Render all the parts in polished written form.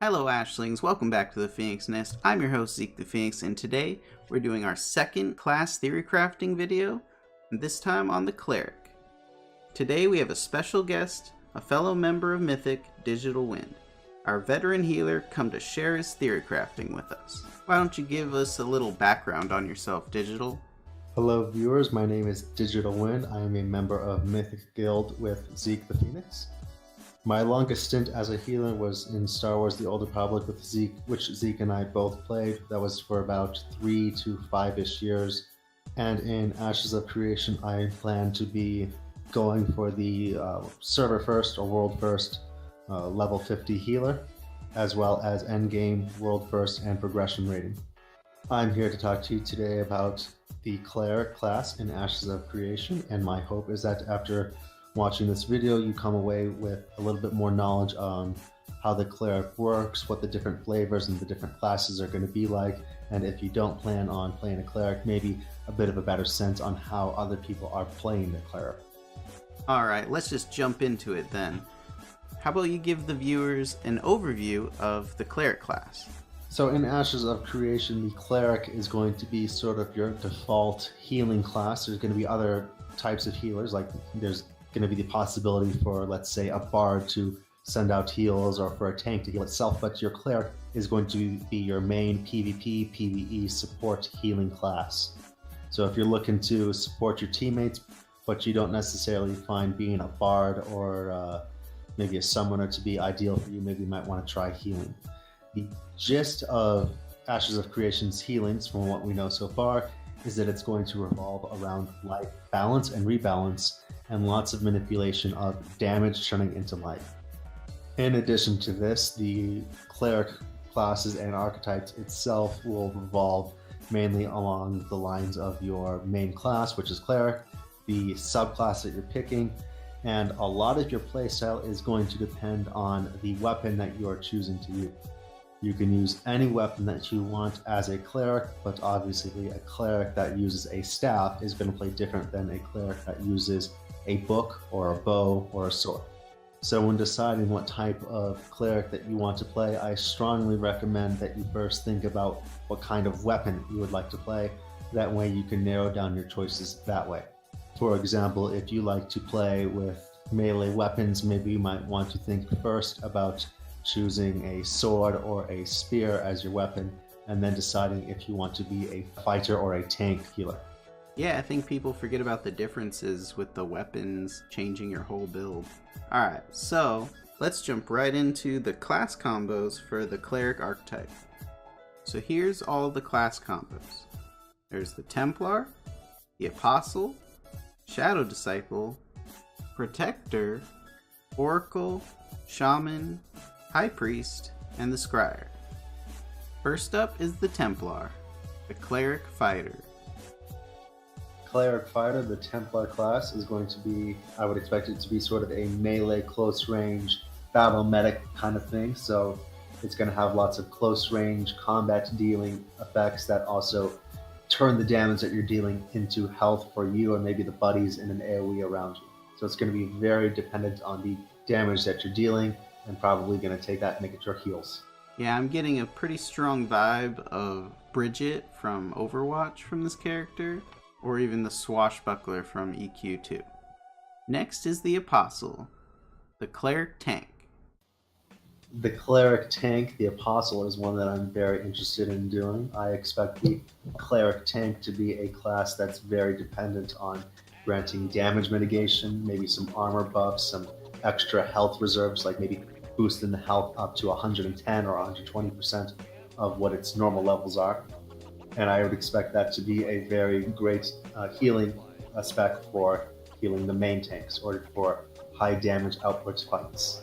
Hello Ashlings, welcome back to the Phoenix Nest. I'm your host Zeke the Phoenix, and today we're doing our second class theory crafting video, and this time on the Cleric. Today we have a special guest, a fellow member of Mythic, Digital Wind. Our veteran healer come to share his theory crafting with us. Why don't you give us a little background on yourself, Digital? Hello viewers, my name is Digital Wind. I am a member of Mythic Guild with Zeke the Phoenix. My longest stint as a healer was in Star Wars The Old Republic with Zeke, which Zeke and I both played. That was for about 3 to 5-ish years. And in Ashes of Creation, I plan to be going for the server first or world first level 50 healer, as well as endgame, world first, and progression rating. I'm here to talk to you today about the Cleric class in Ashes of Creation, and my hope is that after watching this video, you come away with a little bit more knowledge on how the Cleric works, what the different flavors and the different classes are going to be like, and if you don't plan on playing a Cleric, maybe a bit of a better sense on how other people are playing the Cleric. Alright, let's just jump into it then. How about you give the viewers an overview of the Cleric class? So in Ashes of Creation, the Cleric is going to be sort of your default healing class. There's going to be other types of healers, like there's going to be the possibility for, let's say, a bard to send out heals or for a tank to heal itself, but your Cleric is going to be your main PvP, PvE support healing class. So if you're looking to support your teammates, but you don't necessarily find being a bard or maybe a summoner to be ideal for you, maybe you might want to try healing. The gist of Ashes of Creation's healings, from what we know so far, is that it's going to revolve around life balance and rebalance, and lots of manipulation of damage turning into life. In addition to this, the Cleric classes and archetypes itself will revolve mainly along the lines of your main class, which is Cleric, the subclass that you're picking, and a lot of your playstyle is going to depend on the weapon that you are choosing to use. You can use any weapon that you want as a Cleric, but obviously a Cleric that uses a staff is going to play different than a Cleric that uses a book or a bow or a sword. So when deciding what type of Cleric that you want to play, I strongly recommend that you first think about what kind of weapon you would like to play. That way you can narrow down your choices that way. For example, if you like to play with melee weapons, maybe you might want to think first about choosing a sword or a spear as your weapon, and then deciding if you want to be a fighter or a tank healer. Yeah, I think people forget about the differences with the weapons changing your whole build. Alright, so let's jump right into the class combos for the Cleric archetype. So here's all the class combos. There's the Templar, the Apostle, Shadow Disciple, Protector, Oracle, Shaman, High Priest, and the Scryer. First up is the Templar, the Cleric Fighter. Cleric Fighter, the Templar class, is going to be, I would expect it to be sort of a melee close range battle medic kind of thing. So it's going to have lots of close range combat dealing effects that also turn the damage that you're dealing into health for you and maybe the buddies in an AoE around you. So it's going to be very dependent on the damage that you're dealing, and probably going to take that and make it your heals. Yeah, I'm getting a pretty strong vibe of Bridget from Overwatch from this character, or even the Swashbuckler from EQ2. Next is the Apostle, the Cleric Tank. The Cleric Tank, the Apostle, is one that I'm very interested in doing. I expect the Cleric Tank to be a class that's very dependent on granting damage mitigation, maybe some armor buffs, some extra health reserves, like maybe boosting the health up to 110 or 120% of what its normal levels are. And I would expect that to be a very great healing spec for healing the main tanks or for high damage output fights.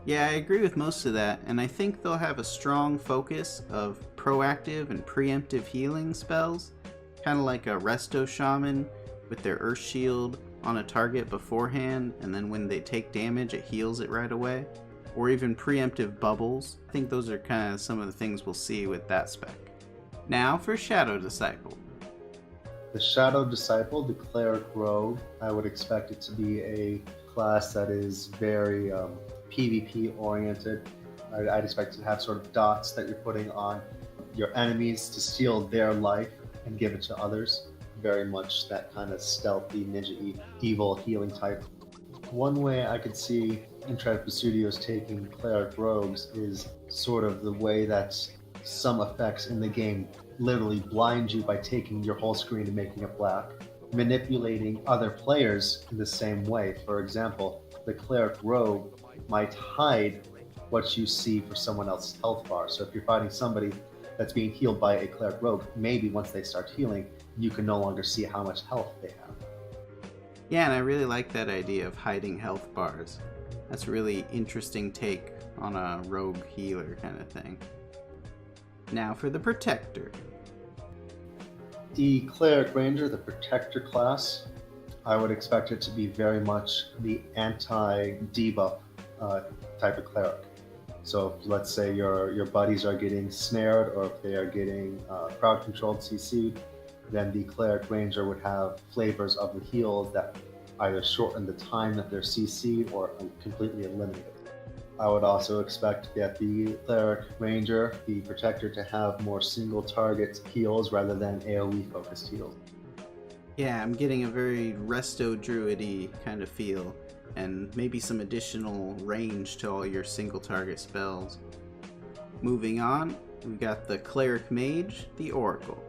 Yeah, I agree with most of that, and I think they'll have a strong focus of proactive and preemptive healing spells, kind of like a Resto Shaman with their Earth Shield on a target beforehand, and then when they take damage it heals it right away, or even preemptive bubbles. I think those are kind of some of the things we'll see with that spec. Now for Shadow Disciple. The Shadow Disciple, the Cleric Rogue, I would expect it to be a class that is very PvP oriented. I'd expect to have sort of dots that you're putting on your enemies to steal their life and give it to others. Very much that kind of stealthy, ninja evil healing type. One way I could see Intrepid Studios taking Cleric Rogues is sort of the way that some effects in the game literally blind you by taking your whole screen and making it black, manipulating other players in the same way. For example, the Cleric Rogue might hide what you see for someone else's health bar. So if you're fighting somebody that's being healed by a Cleric Rogue, maybe once they start healing, you can no longer see how much health they have. Yeah, and I really like that idea of hiding health bars. That's a really interesting take on a rogue healer kind of thing. Now for the Protector. The Cleric Ranger, the Protector class, I would expect it to be very much the anti-debuff type of Cleric. So if, let's say your buddies are getting snared, or if they are getting crowd-controlled CC'd, then the Cleric Ranger would have flavors of the heals that either shorten the time that they're CC'd or completely eliminate it. I would also expect that the Cleric Ranger, the Protector, to have more single target heals rather than AoE focused heals. Yeah, I'm getting a very Resto Druid-y kind of feel, and maybe some additional range to all your single target spells. Moving on, we've got the Cleric Mage, the Oracle.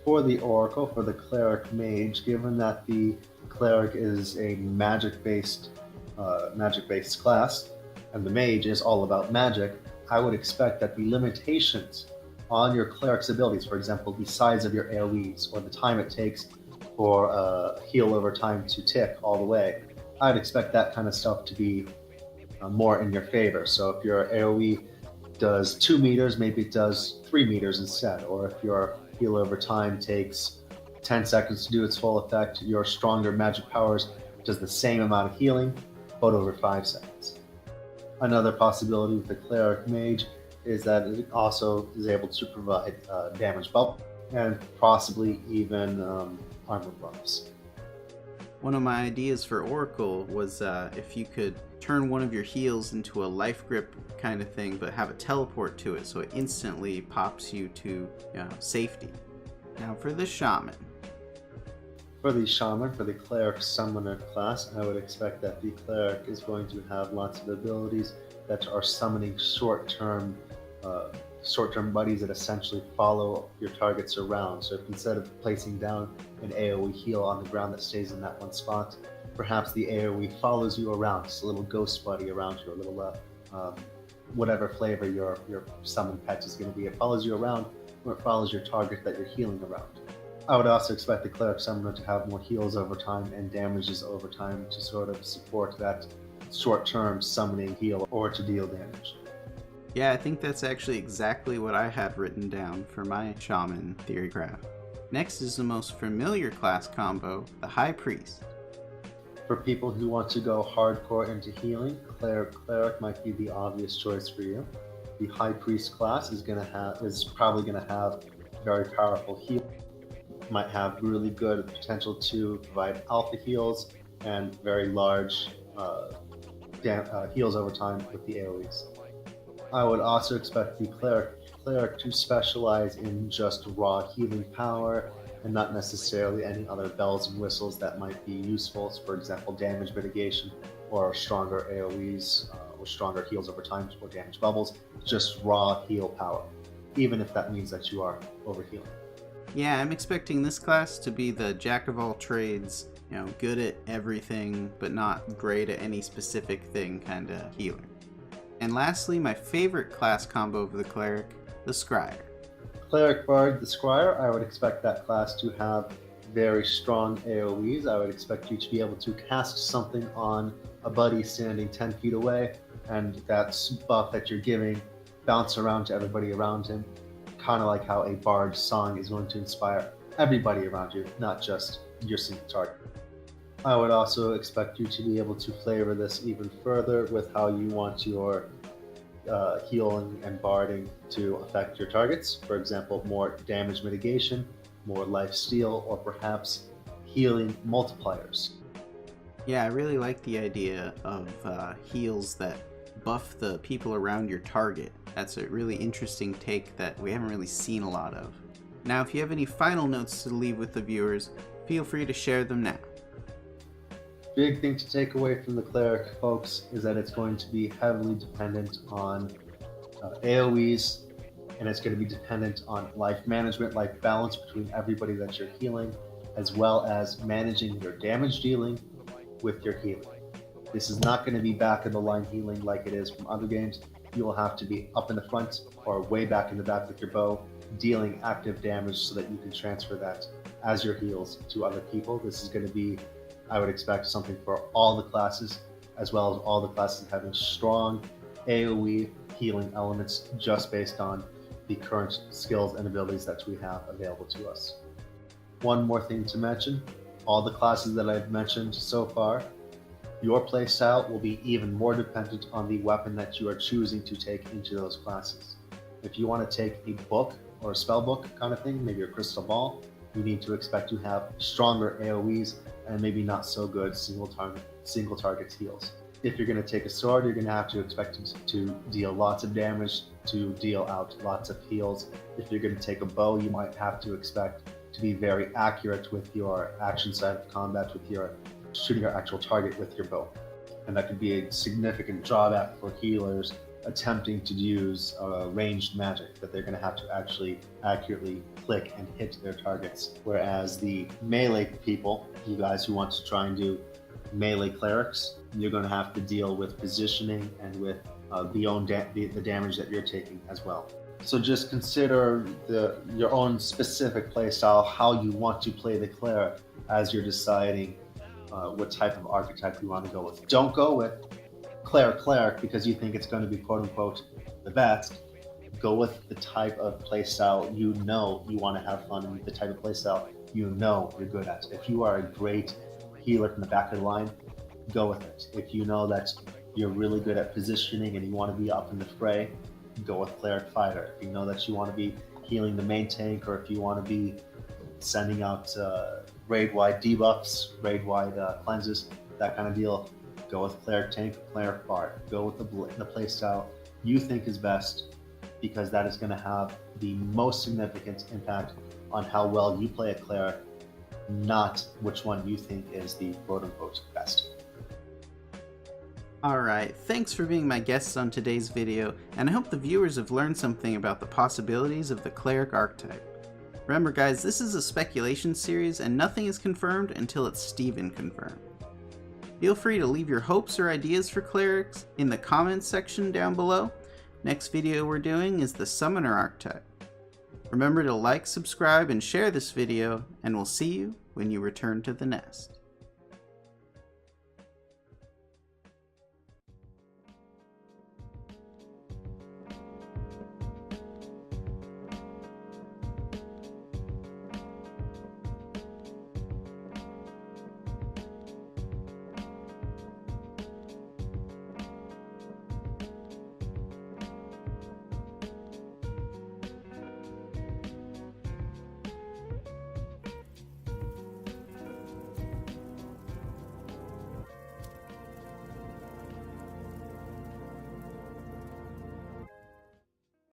For the Oracle, for the Cleric Mage, given that the Cleric is a magic-based class, and the Mage is all about magic, I would expect that the limitations on your Cleric's abilities, for example, the size of your AoEs, or the time it takes for heal over time to tick all the way, I'd expect that kind of stuff to be more in your favor. So if your AoE does 2 meters, maybe it does 3 meters instead. Or if your heal over time takes 10 seconds to do its full effect, your stronger magic powers does the same amount of healing, but over 5 seconds. Another possibility with the Cleric Mage is that it also is able to provide damage bump and possibly even armor buffs. One of my ideas for Oracle was if you could turn one of your heals into a life grip kind of thing, but have a teleport to it so it instantly pops you to safety. Now for the Shaman. For the Shaman, for the Cleric Summoner class, I would expect that the Cleric is going to have lots of abilities that are summoning short-term buddies that essentially follow your targets around. So if instead of placing down an AoE heal on the ground that stays in that one spot, perhaps the AoE follows you around, just a little ghost buddy around you, a little whatever flavor your summon pet is going to be. It follows you around, or it follows your target that you're healing around. I would also expect the Cleric Summoner to have more heals over time and damages over time to sort of support that short-term summoning heal or to deal damage. Yeah, I think that's actually exactly what I had written down for my Shaman Theorycraft. Next is the most familiar class combo, the High Priest. For people who want to go hardcore into healing, Cleric might be the obvious choice for you. The High Priest class is probably going to have very powerful heal. Might have really good potential to provide alpha heals and very large heals over time with the AoEs. I would also expect the Cleric to specialize in just raw healing power and not necessarily any other bells and whistles that might be useful. So for example, damage mitigation or stronger AoEs or stronger heals over time or damage bubbles. Just raw heal power, even if that means that you are overhealing. Yeah, I'm expecting this class to be the jack of all trades, good at everything, but not great at any specific thing kind of healer. And lastly, my favorite class combo of the Cleric, the Scryer. Cleric Bard, the Scryer, I would expect that class to have very strong AoEs. I would expect you to be able to cast something on a buddy standing 10 feet away, and that buff that you're giving bounce around to everybody around him, kind of like how a bard's song is going to inspire everybody around you, not just your single target. I would also expect you to be able to flavor this even further with how you want your healing and barding to affect your targets. For example, more damage mitigation, more life steal, or perhaps healing multipliers. Yeah, I really like the idea of heals that buff the people around your target. That's a really interesting take that we haven't really seen a lot of. Now, if you have any final notes to leave with the viewers, feel free to share them now. Big thing to take away from the Cleric, folks, is that it's going to be heavily dependent on AoEs, and it's going to be dependent on life management, life balance between everybody that you're healing, as well as managing your damage dealing with your healing. This is not going to be back in the line healing like it is from other games. You will have to be up in the front or way back in the back with your bow, dealing active damage so that you can transfer that as your heals to other people. This is going to be, I would expect, something for all the classes, as well as all the classes having strong AoE healing elements just based on the current skills and abilities that we have available to us. One more thing to mention, all the classes that I've mentioned so far, your playstyle will be even more dependent on the weapon that you are choosing to take into those classes. If you want to take a book or a spell book kind of thing, maybe a crystal ball, you need to expect to have stronger AoEs and maybe not so good single target heals. If you're going to take a sword, you're going to have to expect to deal lots of damage, to deal out lots of heals. If you're going to take a bow, you might have to expect to be very accurate with your action side of combat, with your shooting your actual target with your bow. And that could be a significant drawback for healers attempting to use ranged magic, that they're going to have to actually accurately click and hit their targets. Whereas the melee people, you guys who want to try and do melee clerics, you're going to have to deal with positioning and with the damage that you're taking as well. So just consider your own specific playstyle, how you want to play the cleric as you're deciding what type of archetype you want to go with. Don't go with cleric because you think it's going to be quote unquote the best. Go with the type of playstyle you know you want to have fun, and the type of playstyle you know you're good at. If you are a great healer from the back of the line, go with it. If you know that you're really good at positioning and you want to be up in the fray, go with cleric fighter. If you know that you want to be healing the main tank, or if you want to be sending out raid-wide debuffs, raid-wide cleanses, that kind of deal, go with cleric tank, cleric bard. Go with the playstyle you think is best, because that is going to have the most significant impact on how well you play a cleric, not which one you think is the quote-unquote best. Alright, thanks for being my guests on today's video, and I hope the viewers have learned something about the possibilities of the Cleric archetype. Remember guys, this is a speculation series and nothing is confirmed until it's Steven confirmed. Feel free to leave your hopes or ideas for clerics in the comments section down below. Next video we're doing is the Summoner archetype. Remember to like, subscribe, and share this video, and we'll see you when you return to the nest.